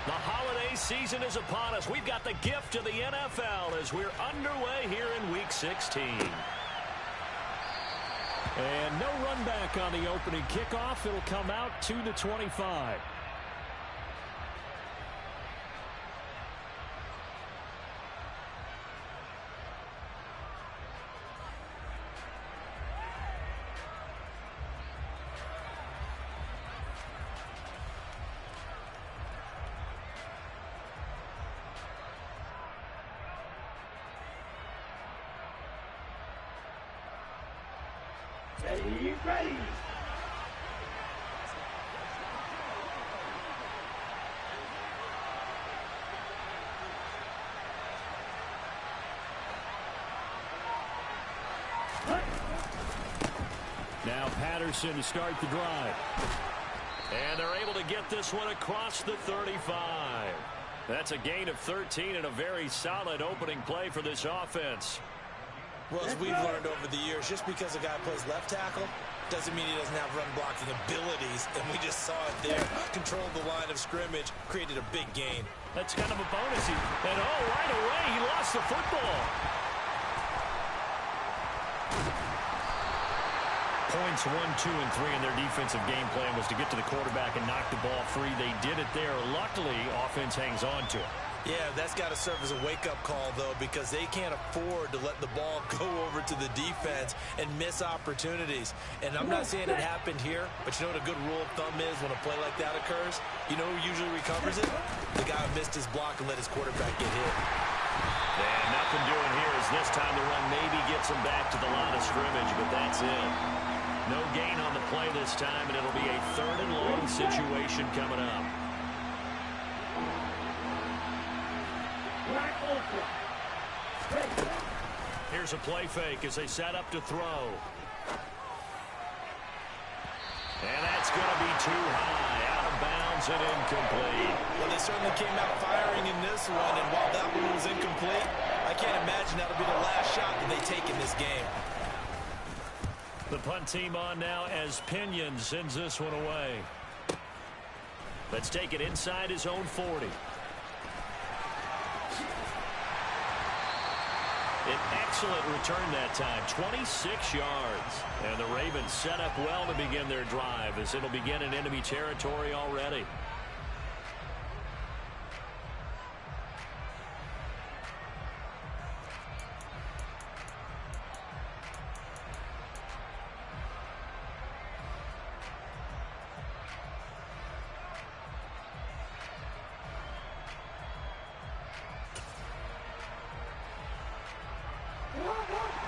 The holiday season is upon us. We've got the gift of the NFL as we're underway here in Week 16. And no run back on the opening kickoff. It'll come out to the 25. Ready. Now Patterson to start the drive. And they're able to get this one across the 35. That's a gain of 13 and a very solid opening play for this offense. Well, as we've learned over the years, just because a guy plays left tackle doesn't mean he doesn't have run-blocking abilities, and we just saw it there. Controlled the line of scrimmage, created a big gain. That's kind of a bonus. And, right away, he lost the football. Points 1, 2, and 3 in their defensive game plan was to get to the quarterback and knock the ball free. They did it there. Luckily, offense hangs on to it. Yeah, that's got to serve as a wake-up call, though, because they can't afford to let the ball go over to the defense and miss opportunities. And I'm not saying it happened here, but you know what a good rule of thumb is when a play like that occurs? You know who usually recovers it? The guy who missed his block and let his quarterback get hit. And nothing doing here as this time the run maybe gets him back to the line of scrimmage, but that's it. No gain on the play this time, and it'll be a 3rd and long situation coming up. Here's a play fake as they set up to throw. And that's going to be too high, out of bounds and incomplete. Well, they certainly came out firing in this one, and while that one was incomplete, I can't imagine that'll be the last shot that they take in this game. The punt team on now as Pinion sends this one away. Let's take it inside his own 40. An excellent return that time, 26 yards. And the Ravens set up well to begin their drive as it'll begin in enemy territory already.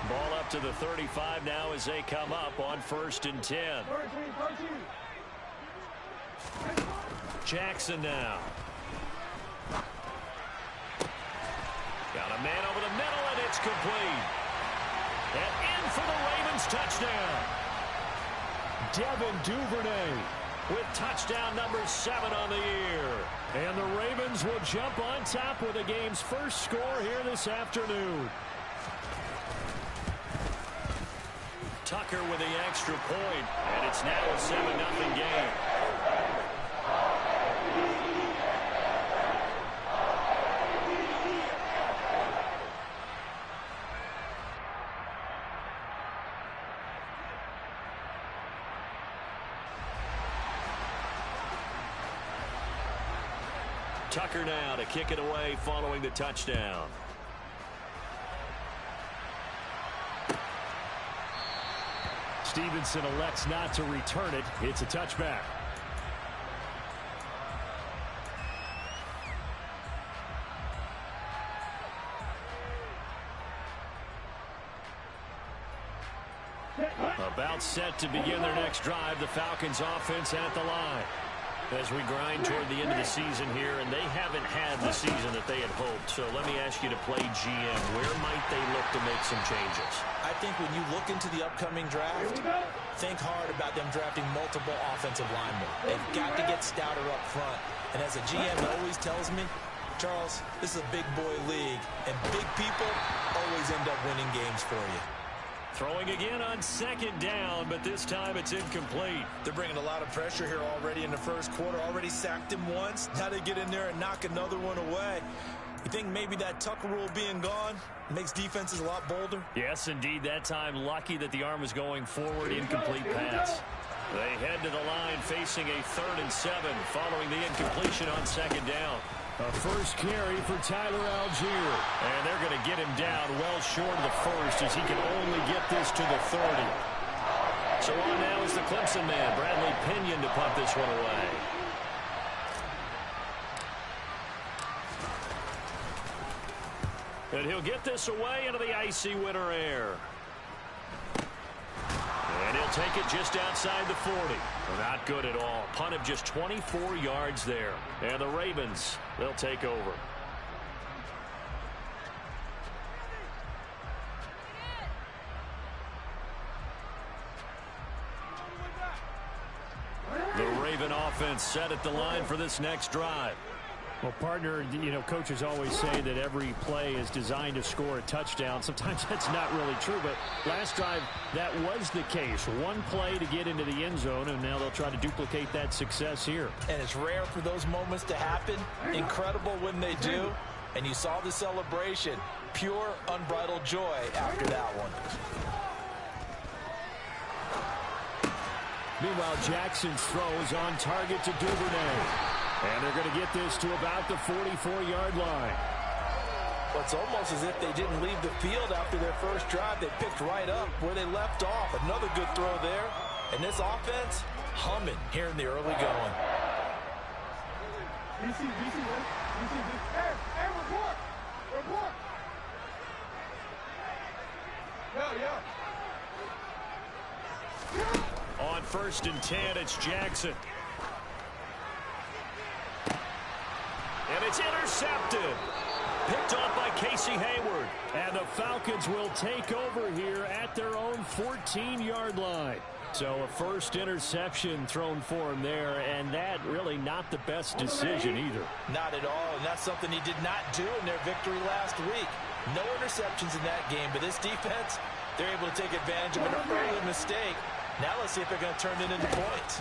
Ball up to the 35 now as they come up on 1st and 10. Jackson now. Got a man over the middle, and it's complete. And in for the Ravens touchdown. Devin Duvernay with touchdown number 7 on the year. And the Ravens will jump on top with the game's first score here this afternoon. Tucker with the extra point, and it's now a 7-0 game. Tucker now to kick it away following the touchdown. Stevenson elects not to return it. It's a touchback. About set to begin their next drive, the Falcons offense at the line. As we grind toward the end of the season here, and they haven't had the season that they had hoped. So let me ask you to play GM. Where might they look to make some changes? I think when you look into the upcoming draft, think hard about them drafting multiple offensive linemen. They've got to get stouter up front. And as a GM always tells me, Charles, this is a big boy league, and big people always end up winning games for you. Throwing again on second down, but this time it's incomplete. They're bringing a lot of pressure here already in the first quarter. Already sacked him once. Now they get in there and knock another one away. You think maybe that Tucker rule being gone makes defenses a lot bolder? Yes, indeed. That time, lucky that the arm was going forward. Incomplete pass. They head to the line facing a 3rd and 7 following the incompletion on second down. A first carry for Tyler Algier. And they're going to get him down well short of the first as he can only get this to the 30. So on now is the Clemson man, Bradley Pinion, to punt this one away. And he'll get this away into the icy winter air. And he'll take it just outside the 40. Not good at all. Punt of just 24 yards there. And the Ravens, they'll take over. The Raven offense set at the line for this next drive. Well, partner, you know, coaches always say that every play is designed to score a touchdown. Sometimes that's not really true, but last drive, that was the case. One play to get into the end zone, and now they'll try to duplicate that success here. And it's rare for those moments to happen. Incredible when they do. And you saw the celebration. Pure, unbridled joy after that one. Meanwhile, Jackson's throw is on target to Duvernay. And they're going to get this to about the 44-yard line. Well, it's almost as if they didn't leave the field after their first drive. They picked right up where they left off. Another good throw there. And this offense, humming here in the early going. Hey, report! Report! Yeah. On 1st and 10, it's Jackson. And it's intercepted. Picked off by Casey Hayward. And the Falcons will take over here at their own 14-yard line. So a first interception thrown for him there, and that really not the best decision either. Not at all, and that's something he did not do in their victory last week. No interceptions in that game, but this defense, they're able to take advantage of an early mistake. Now let's see if they're going to turn it into points.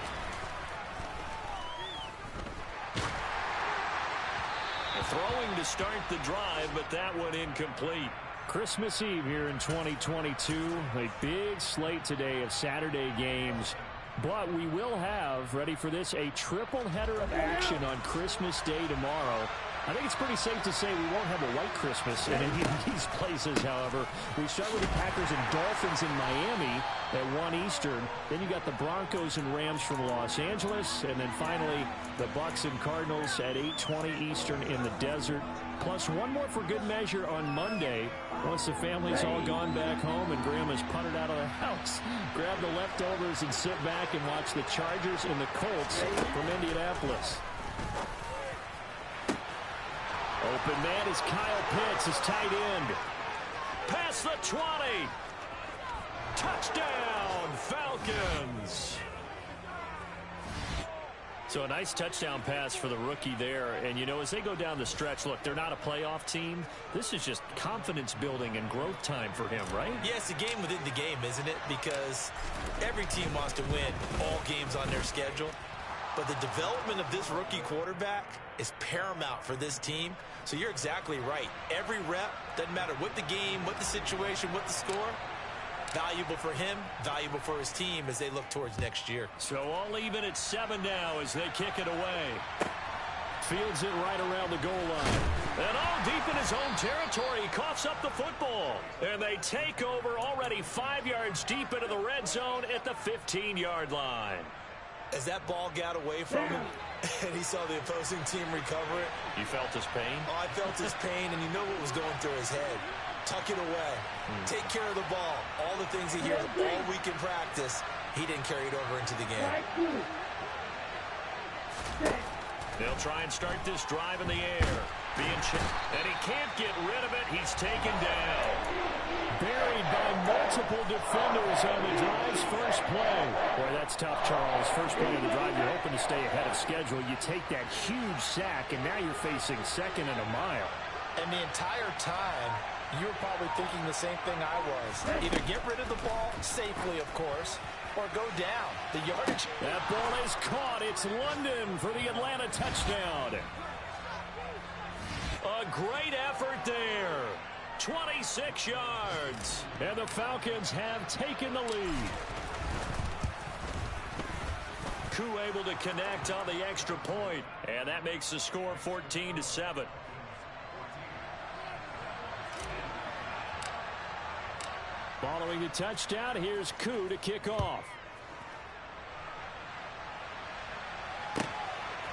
Throwing to start the drive, but that one incomplete. Christmas Eve here in 2022. A big slate today of Saturday games. But we will have, ready for this, a triple header of action on Christmas Day tomorrow. I think it's pretty safe to say we won't have a white Christmas in any of these places, however. We start with the Packers and Dolphins in Miami at 1 Eastern. Then you got the Broncos and Rams from Los Angeles. And then finally, the Bucs and Cardinals at 8:20 Eastern in the desert. Plus one more for good measure on Monday. Once the family's all gone back home and Grandma's punted out of the house, grab the leftovers and sit back and watch the Chargers and the Colts from Indianapolis. Open man is Kyle Pitts, his tight end. Past the 20. Touchdown, Falcons. So a nice touchdown pass for the rookie there. And, you know, as they go down the stretch, look, they're not a playoff team. This is just confidence building and growth time for him, right? Yeah, it's a game within the game, isn't it? Because every team wants to win all games on their schedule. But the development of this rookie quarterback is paramount for this team. So you're exactly right. Every rep, doesn't matter what the game, what the situation, what the score, valuable for him, valuable for his team as they look towards next year. So all even at 7 now as they kick it away. Fields it right around the goal line. And all deep in his own territory, he coughs up the football. And they take over already 5 yards deep into the red zone at the 15-yard line. As that ball got away from him and he saw the opposing team recover it. You felt his pain? Oh, I felt his pain, and you know what was going through his head. Tuck it away. Take care of the ball. All the things he hears all week in practice, he didn't carry it over into the game. They'll try and start this drive in the air. And he can't get rid of it. He's taken down. Buried by multiple defenders on the drive's first play. Boy, that's tough, Charles. First play of the drive, you're hoping to stay ahead of schedule. You take that huge sack, and now you're facing second and a mile. And the entire time, You were probably thinking the same thing I was. Either get rid of the ball safely, of course, or go down. The yardage. That ball is caught. It's London for the Atlanta touchdown. A great effort there. 26 yards. And the Falcons have taken the lead. Koo able to connect on the extra point. And that makes the score 14-7. Following the touchdown, here's Koo to kick off.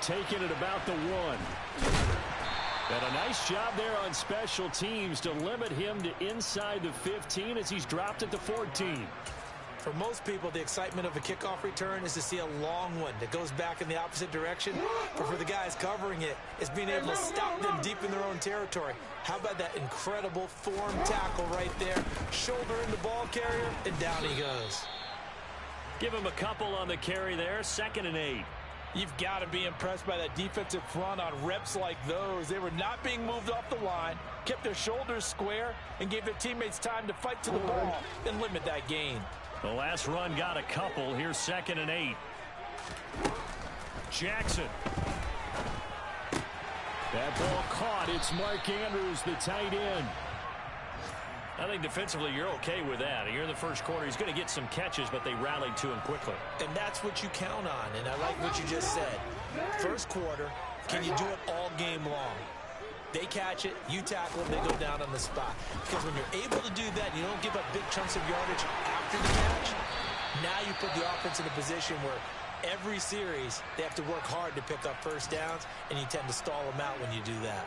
Taking it about the 1. And a nice job there on special teams to limit him to inside the 15 as he's dropped at the 14. For most people, the excitement of a kickoff return is to see a long one that goes back in the opposite direction. But for the guys covering it, it's being able to stop them deep in their own territory. How about that incredible form tackle right there? Shoulder in the ball carrier, and down he goes. Give him a couple on the carry there. 2nd and 8. You've got to be impressed by that defensive front on reps like those. They were not being moved off the line, kept their shoulders square, and gave their teammates time to fight to the ball and limit that gain. The last run got a couple. Here's 2nd and 8. Jackson. That ball caught. It's Mark Andrews, the tight end. I think defensively you're okay with that. Here in the first quarter, he's going to get some catches, but they rallied to him quickly. And that's what you count on, and I like what you just said. First quarter, can you do it all game long? They catch it, you tackle them, they go down on the spot. Because when you're able to do that, you don't give up big chunks of yardage after the catch, now you put the offense in a position where every series they have to work hard to pick up first downs, and you tend to stall them out when you do that.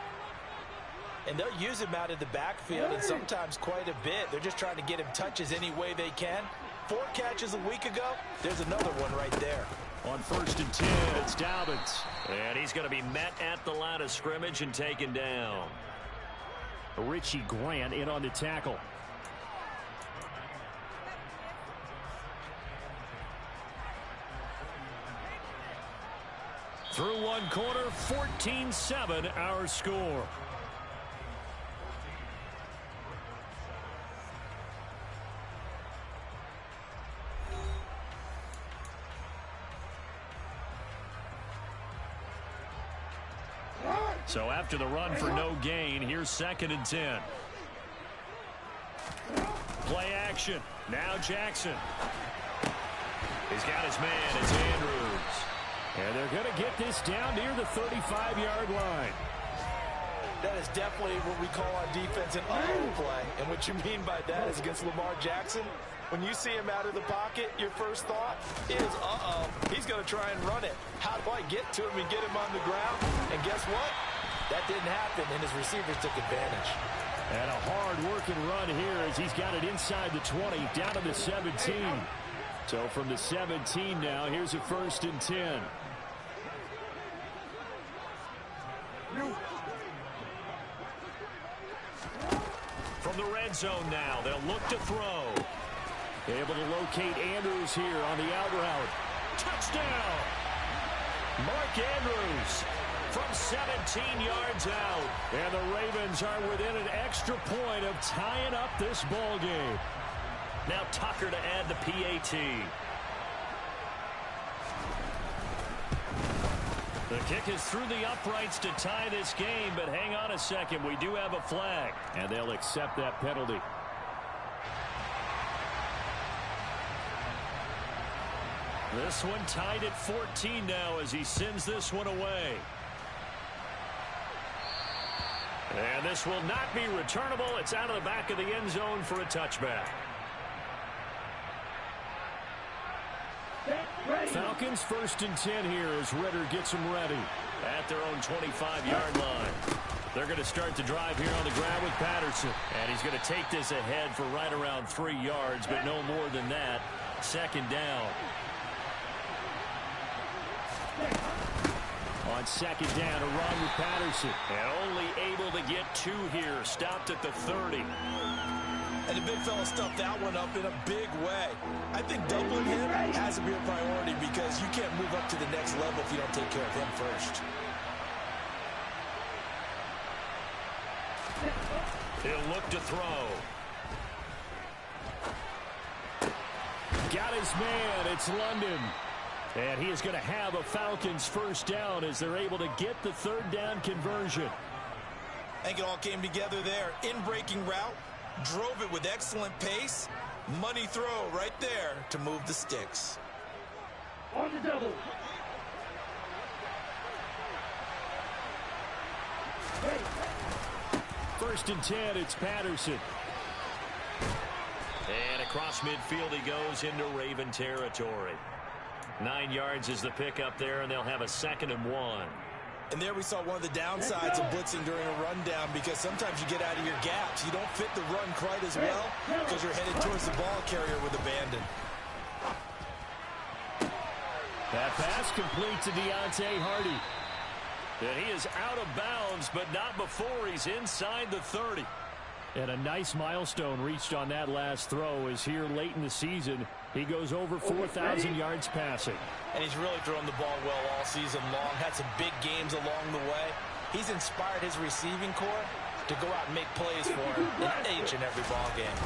And they'll use him out of the backfield, and sometimes quite a bit. They're just trying to get him touches any way they can. 4 catches a week ago, there's another one right there. On 1st and 10, it's Dobbins. And he's going to be met at the line of scrimmage and taken down. Richie Grant in on the tackle. Through one quarter, 14-7 our score. So after the run for no gain, here's 2nd and 10. Play action. Now Jackson. He's got his man. It's Andrews. And they're going to get this down near the 35-yard line. That is definitely what we call on defense an uh-oh play. And what you mean by that is against Lamar Jackson, when you see him out of the pocket, your first thought is, uh-oh, he's going to try and run it. How do I get to him and get him on the ground? And guess what? That didn't happen, and his receivers took advantage. And a hard-working run here as he's got it inside the 20, down to the 17. So from the 17 now, here's a 1st and 10. From the red zone now, they'll look to throw. Able to locate Andrews here on the out route. Touchdown! Mark Andrews from 17 yards out. And the Ravens are within an extra point of tying up this ball game. Now Tucker to add the PAT. The kick is through the uprights to tie this game, but hang on a second. We do have a flag. And they'll accept that penalty. This one tied at 14 now as he sends this one away. And this will not be returnable. It's out of the back of the end zone for a touchback. Falcons 1st and 10 here as Ritter gets them ready. At their own 25-yard line. They're going to start the drive here on the ground with Patterson. And he's going to take this ahead for right around 3 yards, but no more than that. 2nd down. On 2nd down, a run with Patterson. And only able to get 2 here. Stopped at the 30. And the big fella stuffed that one up in a big way. I think doubling him has to be a priority because you can't move up to the next level if you don't take care of him first. He'll look to throw. Got his man. It's London. And he is going to have a Falcons first down as they're able to get the third down conversion. I think it all came together there. In-breaking route, drove it with excellent pace. Money throw right there to move the sticks. On the double. First and 10, it's Patterson. And across midfield he goes into Raven territory. 9 yards is the pickup there, and they'll have a 2nd and 1. And there we saw one of the downsides of blitzing during a rundown, because sometimes you get out of your gaps. You don't fit the run quite as well because you're headed towards the ball carrier with abandon. That pass complete to Deontay Hardy. And he is out of bounds, but not before he's inside the 30. And a nice milestone reached on that last throw is here late in the season. He goes over 4,000 yards passing. And he's really thrown the ball well all season long. Had some big games along the way. He's inspired his receiving corps to go out and make plays for him in each and every ball game.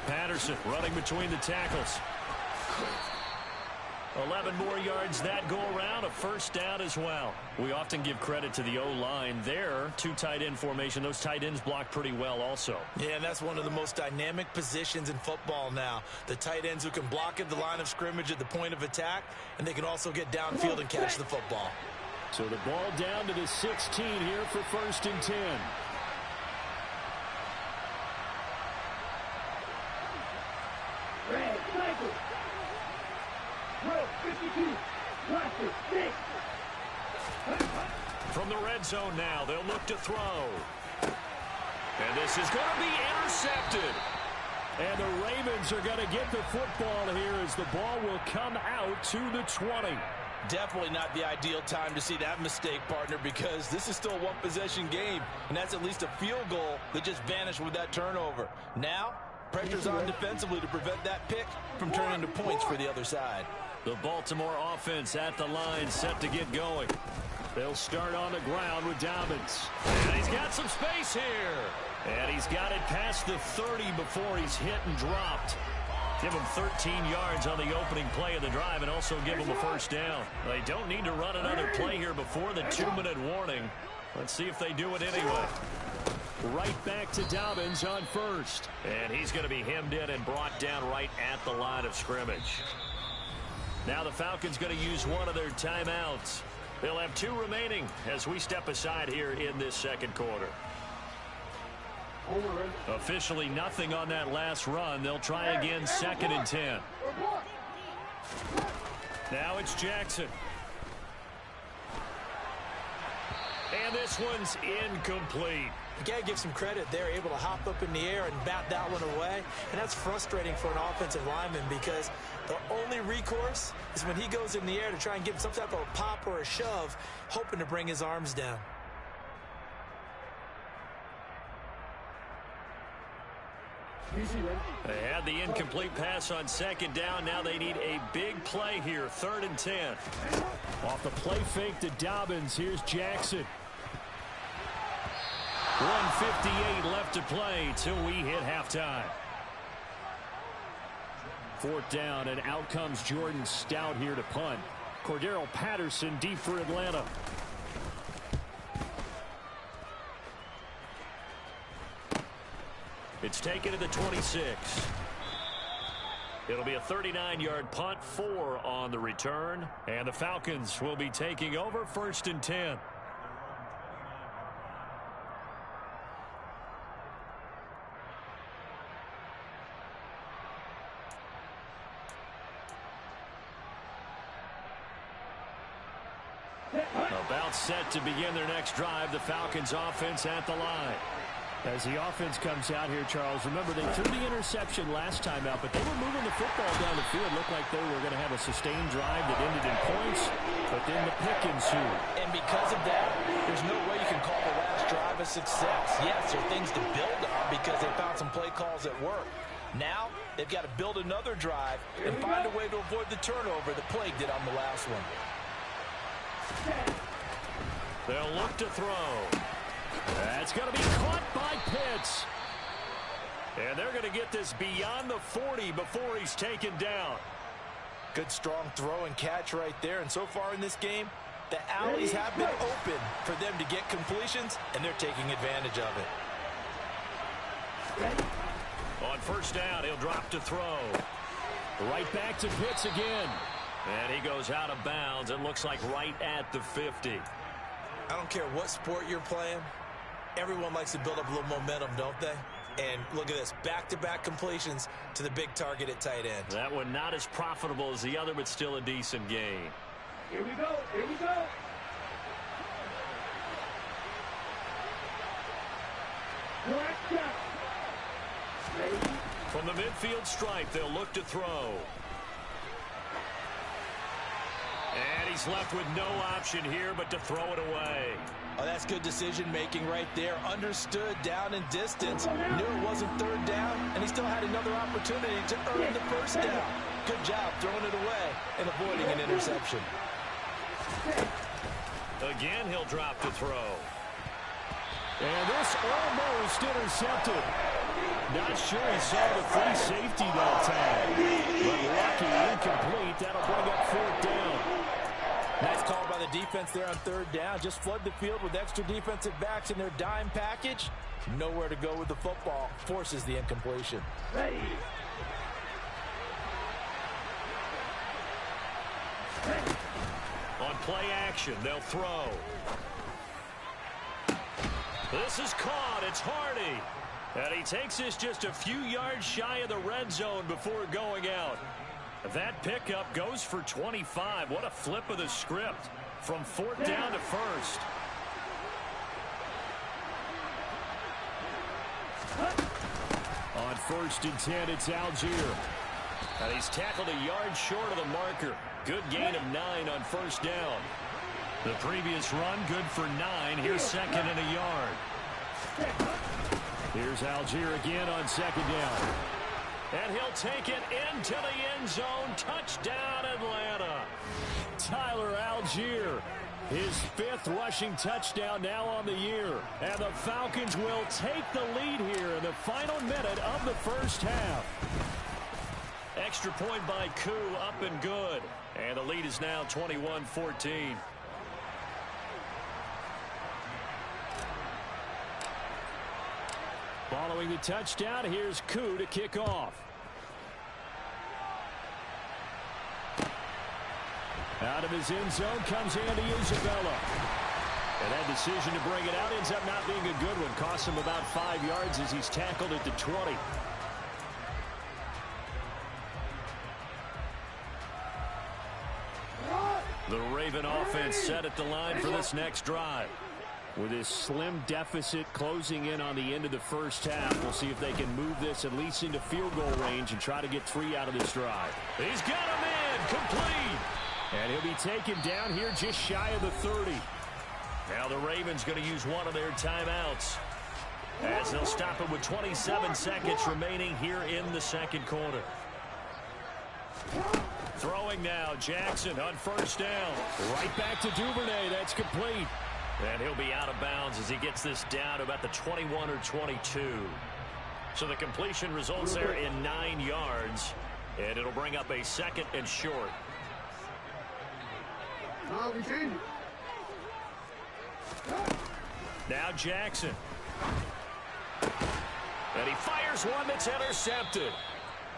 Patterson running between the tackles. 11 more yards that go around, a first down as well. We often give credit to the O-line there. 2 tight end formation. Those tight ends block pretty well also. Yeah, and that's one of the most dynamic positions in football now. The tight ends who can block at the line of scrimmage at the point of attack, and they can also get downfield and catch the football. So the ball down to the 16 here for first and 10. Red, cycle. Row 52. Blaster, 6. From the red zone now, they'll look to throw. And this is going to be intercepted. And the Ravens are going to get the football here as the ball will come out to the 20. Definitely not the ideal time to see that mistake, partner, because this is still a one-possession game, and that's at least a field goal that just vanished with that turnover. Now, pressure's on defensively to prevent that pick from turning into points for the other side. The Baltimore offense at the line, set to get going. They'll start on the ground with Dobbins. And he's got some space here. And he's got it past the 30 before he's hit and dropped. Give him 13 yards on the opening play of the drive and also give him a first down. They don't need to run another play here before the 2-minute warning. Let's see if they do it anyway. Right back to Dobbins on first. And he's going to be hemmed in and brought down right at the line of scrimmage. Now the Falcons going to use one of their timeouts. They'll have 2 remaining as we step aside here in this second quarter. Officially nothing on that last run. They'll try again, 2nd and 10. Now it's Jackson. And this one's incomplete. You got to give some credit. They're able to hop up in the air and bat that one away. And that's frustrating for an offensive lineman because the only recourse is when he goes in the air to try and give some type of a pop or a shove, hoping to bring his arms down. They had the incomplete pass on 2nd down. Now they need a big play here, 3rd and 10. Off the play fake to Dobbins, here's Jackson. 1:58 left to play till we hit halftime. 4th down, and out comes Jordan Stout here to punt. Cordero Patterson deep for Atlanta. It's taken to the 26. It'll be a 39-yard punt, 4 on the return. And the Falcons will be taking over 1st and 10. About set to begin their next drive. The Falcons offense at the line. As the offense comes out here, Charles, remember they threw the interception last time out, but they were moving the football down the field. Looked like they were going to have a sustained drive that ended in points, but then the pick ensued. And because of that, there's no way you can call the last drive a success. Yes, there are things to build on because they found some play calls that work. Now, they've got to build another drive and find a way to avoid the turnover that plagued it on the last one. They'll look to throw. That's going to be caught by Pitts. And they're going to get this beyond the 40 before he's taken down. Good strong throw and catch right there. And so far in this game, the alleys have been open for them to get completions, and they're taking advantage of it. On first down, he'll drop to throw. Right back to Pitts again. And he goes out of bounds. It looks like right at the 50. I don't care what sport you're playing. Everyone likes to build up a little momentum, don't they? And look at this, back-to-back completions to the big target at tight end. That one not as profitable as the other, but still a decent gain. Here we go. Here we go. Blackjack. Ready. From the midfield stripe, they'll look to throw. And he's left with no option here but to throw it away. Oh, that's good decision-making right there. Understood down and distance. Knew it wasn't third down, and he still had another opportunity to earn the first down. Good job throwing it away and avoiding an interception. Again, he'll drop to throw. And this almost intercepted. Not sure he saw the free safety that time. But lucky, incomplete. That'll bring up fourth down. Nice call by the defense there on third down. Just flood the field with extra defensive backs in their dime package. Nowhere to go with the football. Forces the incompletion. Ready. On play action, they'll throw. This is caught. It's Hardy. And he takes this just a few yards shy of the red zone before going out. That pickup goes for 25. What a flip of the script from fourth down to first. On first and 10, it's Algier. And he's tackled a yard short of the marker. Good gain of 9 on first down. The previous run, good for 9. Here's second and a yard. Here's Algier again on second down. And he'll take it into the end zone. Touchdown, Atlanta. Tyler Algier, his 5th rushing touchdown now on the year. And the Falcons will take the lead here in the final minute of the first half. Extra point by Koo, up and good. And the lead is now 21-14. Following the touchdown, here's Koo to kick off. Out of his end zone comes Andy Isabella. And that decision to bring it out ends up not being a good one. Costs him about 5 yards as he's tackled at the 20. The Raven offense set at the line for this next drive. With his slim deficit closing in on the end of the first half, we'll see if they can move this at least into field goal range and try to get 3 out of this drive. He's got him in, complete. And he'll be taken down here just shy of the 30. Now the Ravens going to use one of their timeouts as they'll stop it with 27 seconds remaining here in the second quarter. Throwing now, Jackson on first down. Right back to Duvernay. That's complete. And he'll be out of bounds as he gets this down to about the 21 or 22. So the completion results there in 9 yards. And it'll bring up a second and short. Now Jackson. And he fires one that's intercepted.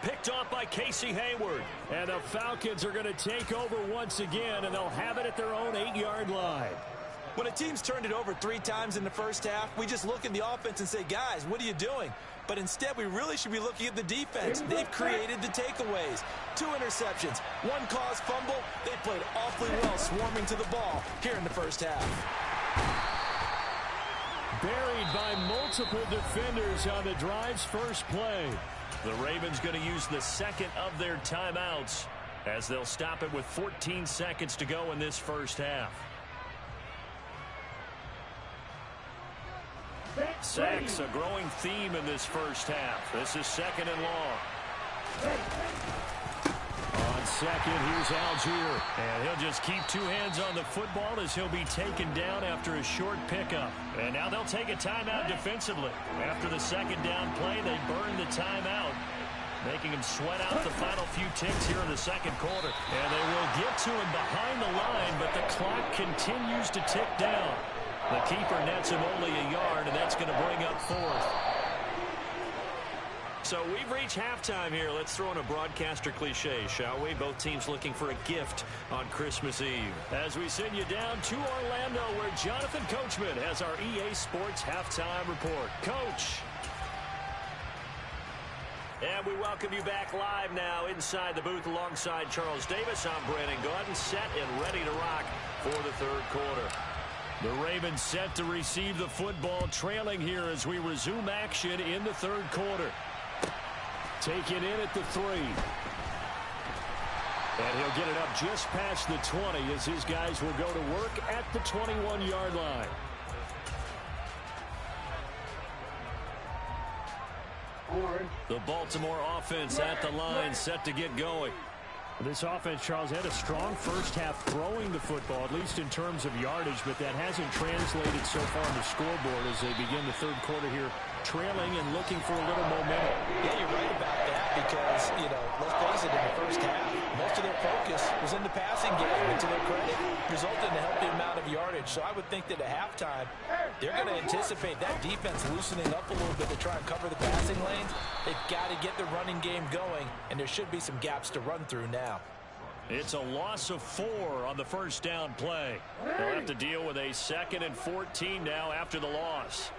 Picked off by Casey Hayward. And the Falcons are going to take over once again, and they'll have it at their own 8-yard line. When a team's turned it over 3 times in the first half, we just look at the offense and say, guys, what are you doing? But instead, we really should be looking at the defense. They've created the takeaways. 2 interceptions, 1 caused fumble. They played awfully well swarming to the ball here in the first half. Buried by multiple defenders on the drive's first play. The Ravens going to use the second of their timeouts as they'll stop it with 14 seconds to go in this first half. Sacks, a growing theme in this first half. This is second and long. On second. Here's Algier. And he'll just keep two hands on the football as he'll be taken down after a short pickup. And now they'll take a timeout defensively. After the second down play, they burn the timeout, making him sweat out the final few ticks here in the second quarter. And they will get to him behind the line, but the clock continues to tick down. The keeper nets him only a yard, and that's going to bring up fourth. So we've reached halftime here. Let's throw in a broadcaster cliche, shall we? Both teams looking for a gift on Christmas Eve. As we send you down to Orlando, where Jonathan Coachman has our EA Sports halftime report. Coach. And we welcome you back live now inside the booth alongside Charles Davis. I'm Brandon Gaudin, set and ready to rock for the third quarter. The Ravens set to receive the football, trailing here as we resume action in the third quarter. Taken in at the 3. And he'll get it up just past the 20 as his guys will go to work at the 21-yard line. The Baltimore offense at the line, set to get going. This offense, Charles, had a strong first half throwing the football, at least in terms of yardage, but that hasn't translated so far on the scoreboard as they begin the third quarter here, trailing and looking for a little momentum. Yeah, you're right about that because, let's face it, in the first half, most of their focus was in the passing game, and to their credit, resulted in a healthy amount of yardage. So I would think that at halftime, they're going to anticipate that defense loosening up a little bit to try and cover the passing lanes. They've got to get the running game going, and there should be some gaps to run through now. It's a loss of 4 on the first down play. They'll have to deal with a 2nd and 14 now after the loss.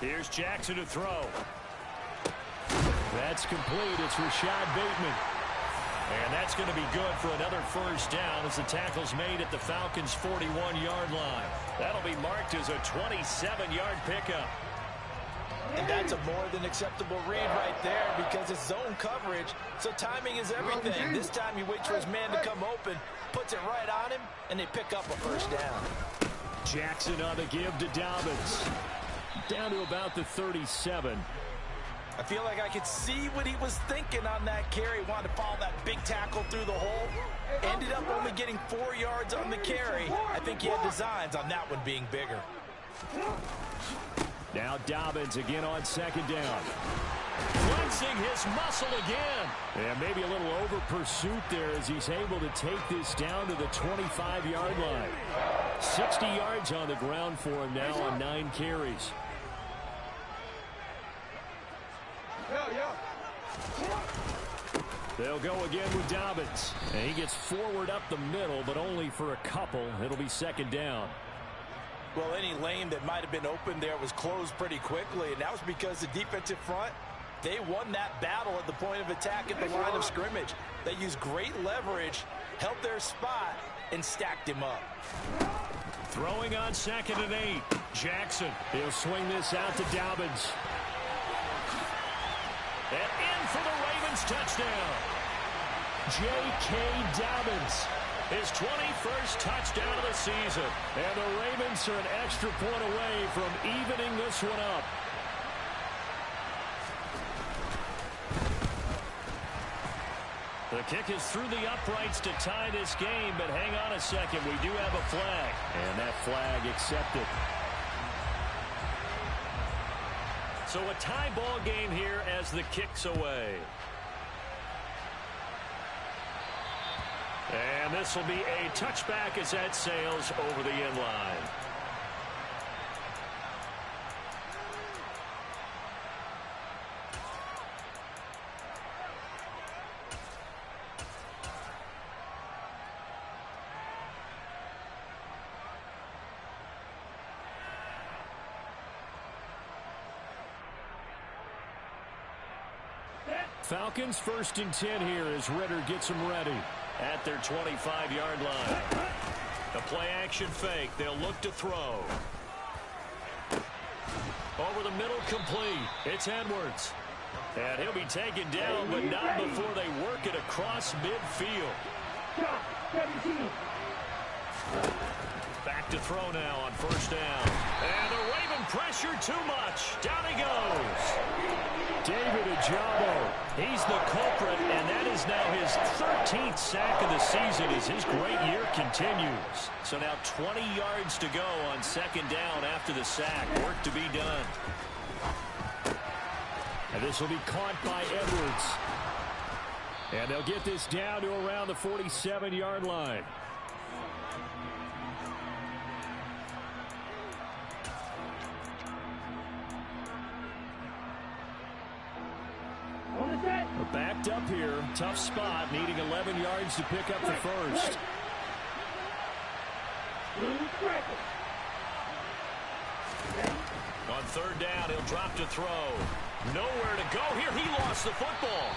Here's Jackson to throw. That's complete. It's Rashad Bateman. And that's going to be good for another first down as the tackle's made at the Falcons' 41-yard line. That'll be marked as a 27-yard pickup. And that's a more than acceptable read right there because it's zone coverage, so timing is everything. This time he waits for his man to come open, puts it right on him, and they pick up a first down. Jackson on the give to Dobbins. Down to about the 37. I feel like I could see what he was thinking on that carry. Wanted to follow that big tackle through the hole. Ended up only getting 4 yards on the carry. I think he had designs on that one being bigger. Now Dobbins again on second down. Flexing his muscle again. And maybe a little over pursuit there as he's able to take this down to the 25-yard line. 60 yards on the ground for him now on 9 carries. They'll go again with Dobbins. And he gets forward up the middle, but only for a couple. It'll be second down. Well, any lane that might have been open there was closed pretty quickly, and that was because the defensive front, they won that battle at the point of attack at the line of scrimmage. They used great leverage, held their spot, and stacked him up. Throwing on 2nd and 8. Jackson. He'll swing this out to Dobbins. And in for the Ravens touchdown. J.K. Dobbins. His 21st touchdown of the season. And the Ravens are an extra point away from evening this one up. The kick is through the uprights to tie this game, but hang on a second. We do have a flag. And that flag accepted. So a tie ball game here as the kick's away. And this will be a touchback as that sails over the end line. Falcons 1st and 10 here as Ritter gets them ready. At their 25-yard line. The play action fake. They'll look to throw. Over the middle, complete. It's Edwards. And he'll be taken down, but not before they work it across midfield. Shot, 17. Back to throw now on first down. And the Raven pressure too much. Down he goes. David Ojabo, he's the culprit, and that is now his 13th sack of the season as his great year continues. So now 20 yards to go on second down after the sack. Work to be done. And this will be caught by Edwards. And they'll get this down to around the 47-yard line. We're backed up here. Tough spot, needing 11 yards to pick up the first. On third down, he'll drop to throw. Nowhere to go here. He lost the football.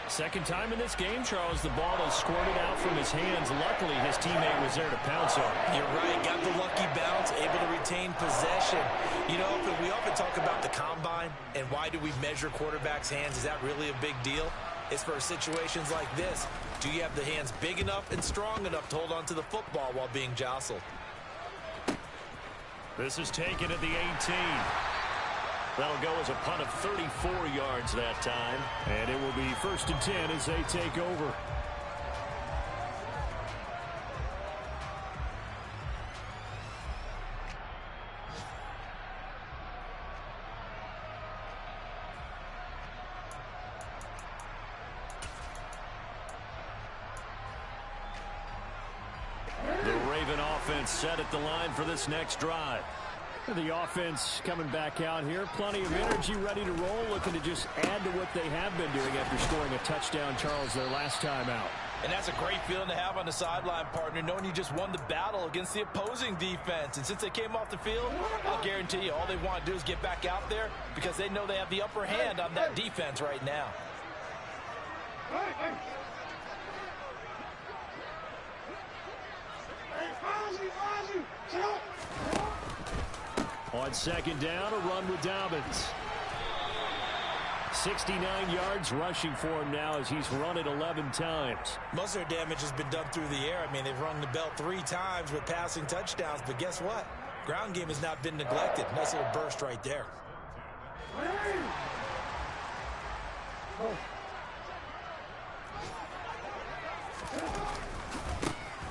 Second time in this game, Charles, the ball has squirted out from his hands. Luckily, his teammate was there to pounce on it. You're right. Got the lucky bounce, able to retain possession. You know, we often talk about the combine and why do we measure quarterbacks' hands. Is that really a big deal? It's for situations like this. Do you have the hands big enough and strong enough to hold on to the football while being jostled? This is taken at the 18. That'll go as a punt of 34 yards that time. And it will be 1st and 10 as they take over. The Raven offense set at the line for this next drive. The offense coming back out here. Plenty of energy, ready to roll, looking to just add to what they have been doing after scoring a touchdown, Charles, their last time out. And that's a great feeling to have on the sideline, partner, knowing you just won the battle against the opposing defense. And since they came off the field, I'll guarantee you all they want to do is get back out there because they know they have the upper hand on that defense right now. On second down, a run with Dobbins. 69 yards rushing for him now as he's run it 11 times. Most of their damage has been done through the air. I mean, they've rung the bell 3 times with passing touchdowns, but guess what? Ground game has not been neglected. Nice little burst right there.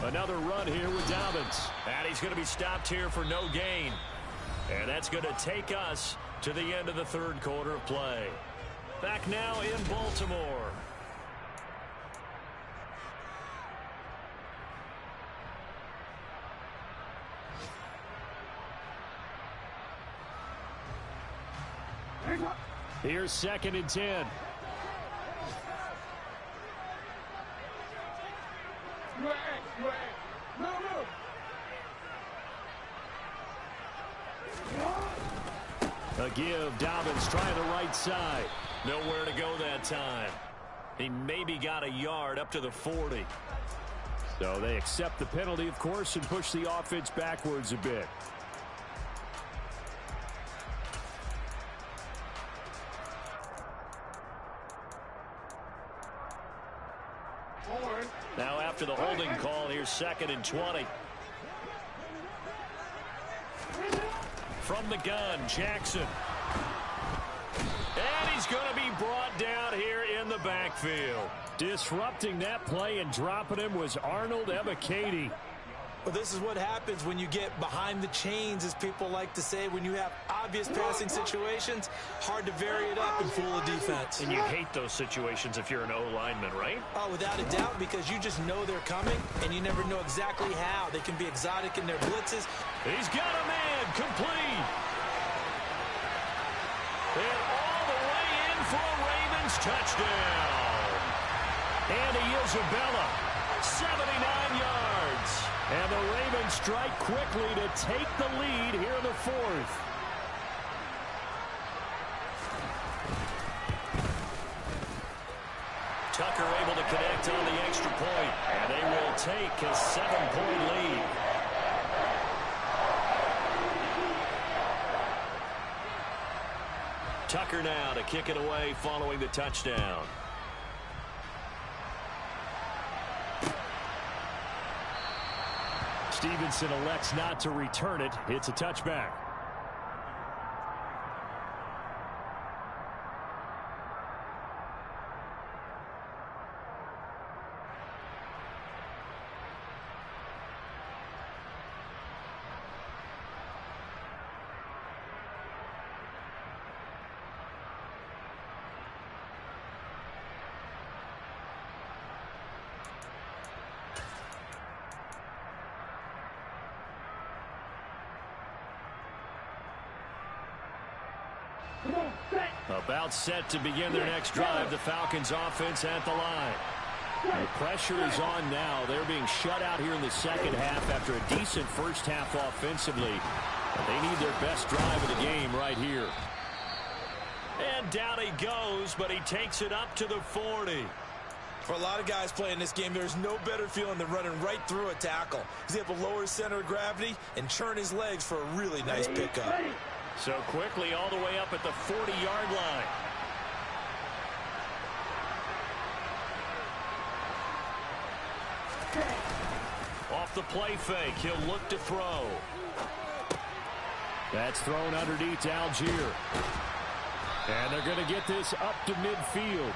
Another run here with Dobbins. And he's going to be stopped here for no gain. And that's going to take us to the end of the third quarter of play. Back now in Baltimore. Here's 2nd and 10. A give. Dobbins trying the right side. Nowhere to go that time. He maybe got a yard up to the 40. So they accept the penalty, of course, and push the offense backwards a bit. Now after the holding call, here's 2nd and 20. From the gun, Jackson. And he's going to be brought down here in the backfield. Disrupting that play and dropping him was Arnold Ebiketie. Well, this is what happens when you get behind the chains, as people like to say. When you have obvious passing situations, hard to vary it up and fool a defense. And you hate those situations if you're an O-lineman, right? Oh, without a doubt, because you just know they're coming, and you never know exactly how. They can be exotic in their blitzes. He's got a man, complete. And all the way in for a Ravens touchdown. Andy Isabella, 79 yards. And the Ravens strike quickly to take the lead here in the 4th. Tucker able to connect on the extra point. And they will take a 7-point lead. Tucker now to kick it away following the touchdown. Stevenson elects not to return it. It's a touchback. About set to begin their next drive. The Falcons offense at the line. The pressure is on now. They're being shut out here in the second half after a decent first half offensively. They need their best drive of the game right here. And down he goes, but he takes it up to the 40. For a lot of guys playing this game, there's no better feeling than running right through a tackle. He's able to lower his center of gravity and churn his legs for a really nice pickup. So quickly all the way up at the 40-yard line. Off the play fake, he'll look to throw. That's thrown underneath to Algier. And they're going to get this up to midfield.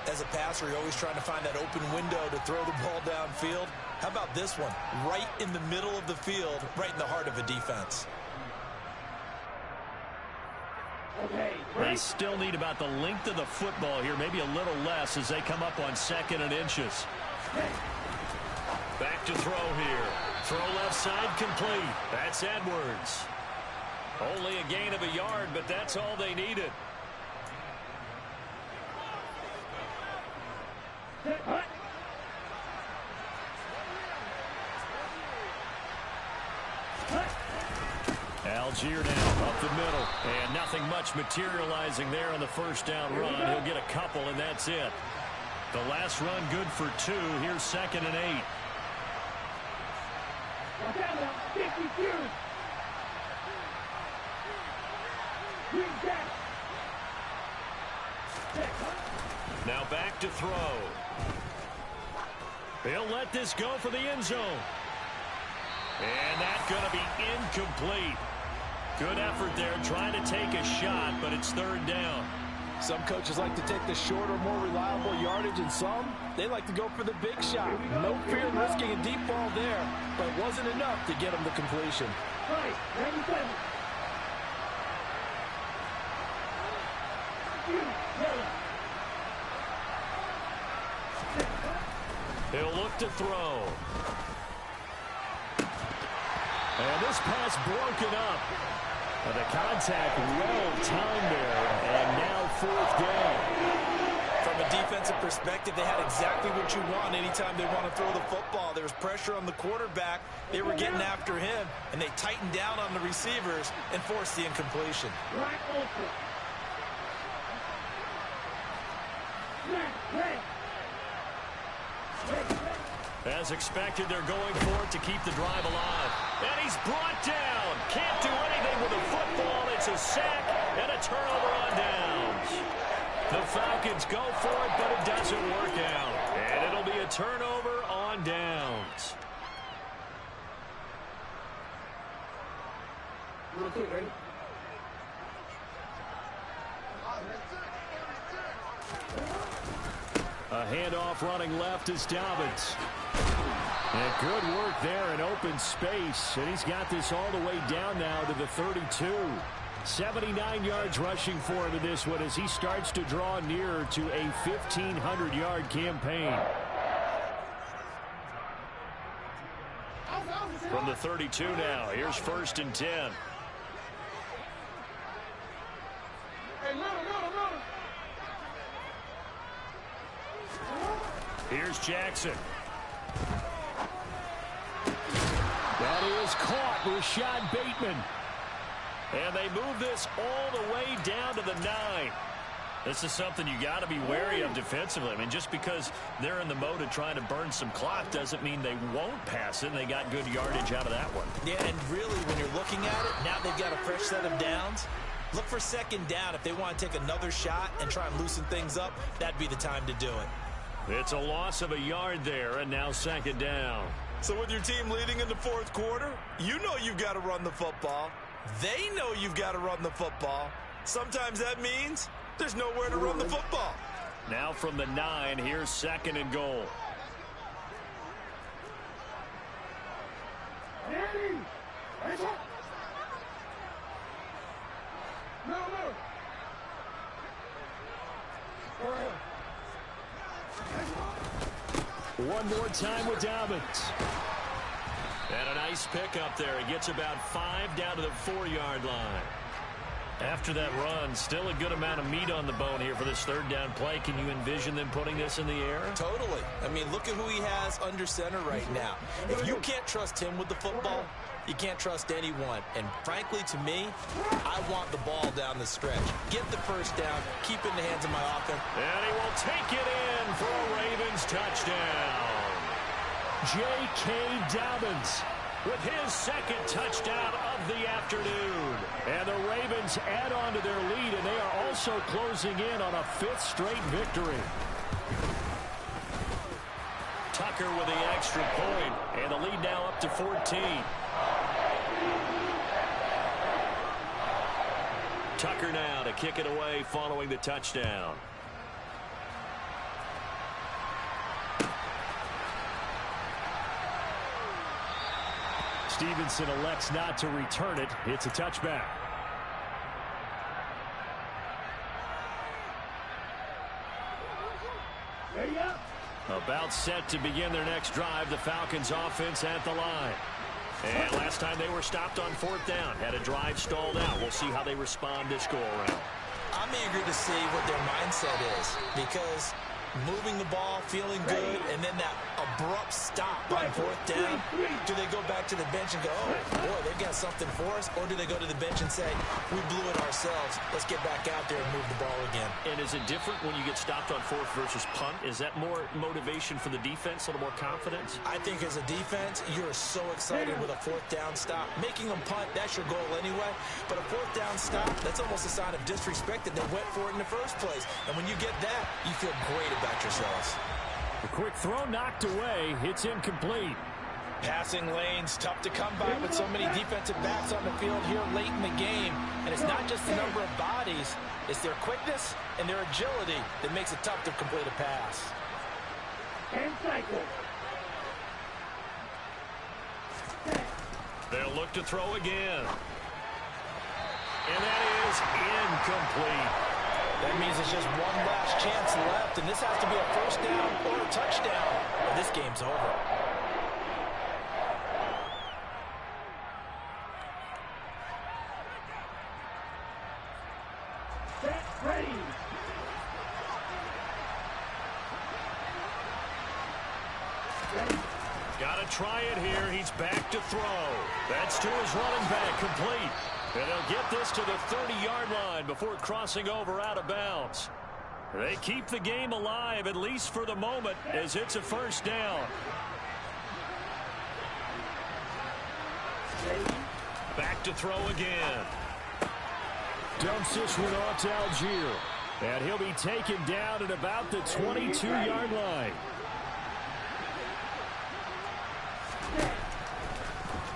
As a passer, you're always trying to find that open window to throw the ball downfield. How about this one? Right in the middle of the field, right in the heart of a defense. They still need about the length of the football here, maybe a little less as they come up on 2nd and inches. Back to throw here. Throw left side complete. That's Edwards. Only a gain of a yard, but that's all they needed. Algier now up the middle, and nothing much materializing there on the first down run. He'll get a couple, and that's it. The last run good for 2. Here's 2nd and 8. Now back to throw. He'll let this go for the end zone. And that's going to be incomplete. Good effort there trying to take a shot, but it's 3rd down. Some coaches like to take the shorter, more reliable yardage, and some, they like to go for the big shot. No fear in risking a deep ball there, but it wasn't enough to get him to completion. He'll look to throw. And this pass broken up. And the contact well timed there, and now 4th down. From a defensive perspective, they had exactly what you want anytime they want to throw the football. There was pressure on the quarterback. They were getting after him, and they tightened down on the receivers and forced the incompletion. As expected, they're going for it to keep the drive alive. And he's brought down. Can't do anything with the football. It's a sack and a turnover on downs. The Falcons go for it, but it doesn't work out. And it'll be a turnover on downs. A handoff running left is Dobbins. And good work there in open space. And he's got this all the way down now to the 32. 79 yards rushing for him in this one as he starts to draw nearer to a 1,500-yard campaign. From the 32 now, here's 1st and 10. Here's Jackson. That is caught. Rashad Bateman. And they move this all the way down to the 9. This is something you got to be wary of defensively. I mean, just because they're in the mode of trying to burn some clock doesn't mean they won't pass it. And they got good yardage out of that one. Yeah, and really, when you're looking at it, now they've got a fresh set of downs. Look for 2nd down. If they want to take another shot and try and loosen things up, that'd be the time to do it. It's a loss of a yard there, and now 2nd down. So with your team leading in the fourth quarter, you know you've got to run the football. They know you've got to run the football. Sometimes that means there's nowhere to run the football. Now from the 9, here's 2nd and goal. One more time with Dobbins. And a nice pickup there. He gets about 5 down to the 4-yard line. After that run, still a good amount of meat on the bone here for this 3rd down play. Can you envision them putting this in the air? Totally. I mean, look at who he has under center right now. If you can't trust him with the football, you can't trust anyone. And frankly, to me, I want the ball down the stretch. Get the first down, keep it in the hands of my offense. And he will take it in for a Ravens touchdown. J.K. Dobbins with his 2nd touchdown of the afternoon. And the Ravens add on to their lead, and they are also closing in on a 5th straight victory. Tucker with the extra point, and the lead now up to 14. Tucker now to kick it away following the touchdown. Stevenson elects not to return it. It's a touchback. About set to begin their next drive. The Falcons offense at the line. And last time they were stopped on 4th down. Had a drive stalled out. We'll see how they respond this go-around. I'm eager to see what their mindset is, because moving the ball, feeling good, and then that abrupt stop on 4th down, do they go back to the bench and go, oh, boy, they've got something for us? Or do they go to the bench and say, we blew it ourselves, let's get back out there and move the ball again? And is it different when you get stopped on 4th versus punt? Is that more motivation for the defense, a little more confidence? I think as a defense, you're so excited with a 4th down stop. Making them punt, that's your goal anyway. But a 4th down stop, that's almost a sign of disrespect that they went for it in the first place. And when you get that, you feel great about yourselves. A quick throw knocked away. It's incomplete. Passing lanes, tough to come by with so many defensive backs on the field here late in the game. And it's not just the number of bodies, it's their quickness and their agility that makes it tough to complete a pass. And cycle. They'll look to throw again. And that is incomplete. That means it's just one last chance left, and this has to be a 1st down or a touchdown, or this game's over. Set, ready. Got to try it here. He's back to throw. That's to his running back, complete. And they'll get this to the 30-yard line before crossing over out of bounds. They keep the game alive, at least for the moment, as it's a 1st down. Back to throw again. Dumps this one off to Algier. And he'll be taken down at about the 22-yard line.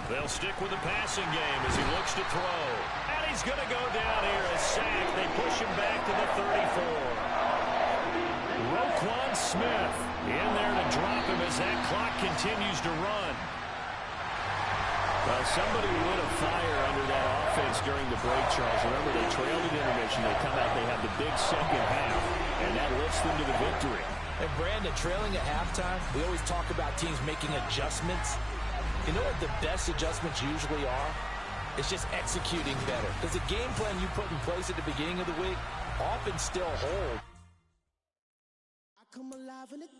They'll stick with the passing game as he looks to throw. And he's going to go down here, a sack. They push him back to the 34. Roquan Smith in there to drop him as that clock continues to run. Well, somebody lit a fire under that offense during the break, Charles. Remember, they trailed at intermission. They come out, they have the big second half, and that lifts them to the victory. And Brandon, trailing at halftime, we always talk about teams making adjustments. You know what the best adjustments usually are? It's just executing better. Because the game plan you put in place at the beginning of the week often still hold.